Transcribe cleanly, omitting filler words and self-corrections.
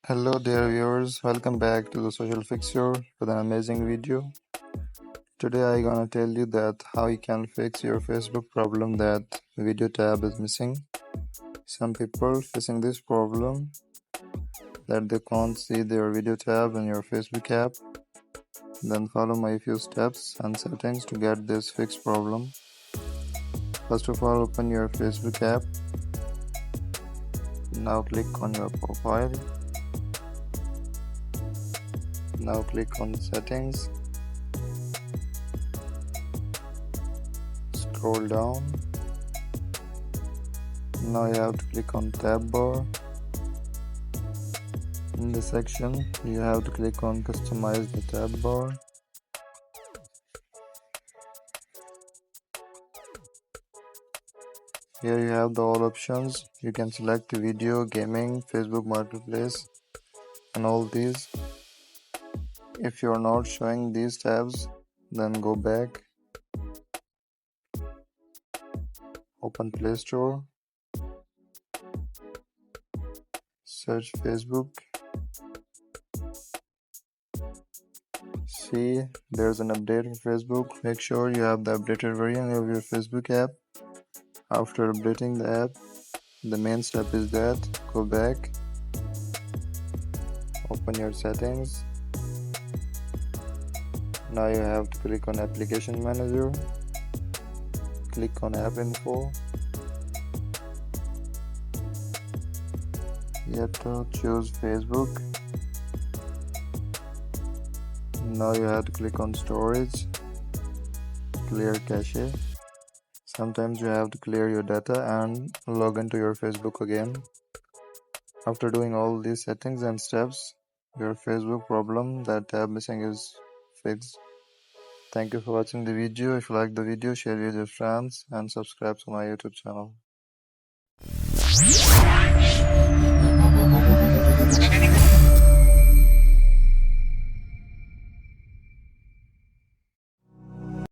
Hello dear viewers, welcome back to the Social Fixer with an amazing video. Today I gonna tell you that how you can fix your Facebook problem that video tab is missing. Some people facing this problem that they can't see their video tab in your Facebook app. Then follow my few steps and settings to get this fixed problem. First of all, open your Facebook app. Now click on your profile. Now click on settings. Scroll down. Now you have to click on tab bar. In this section, you have to click on customize the tab bar. Here you have the all options. You can select video, gaming, Facebook Marketplace, and all these. If you're not showing these tabs, then go back. Open Play Store. Search Facebook. See, there's an update for Facebook. Make sure you have the updated version of your Facebook app. After updating the app, the main step is that go back, open your settings. Now you have to click on Application Manager, click on App Info. You have to choose Facebook. Now you have to click on Storage, clear cache. Sometimes you have to clear your data and log into your Facebook again. After doing all these settings and steps, your Facebook problem, that tab missing, is fixed. Thank you for watching the video. If you like the video, share it with your friends and subscribe to my YouTube channel.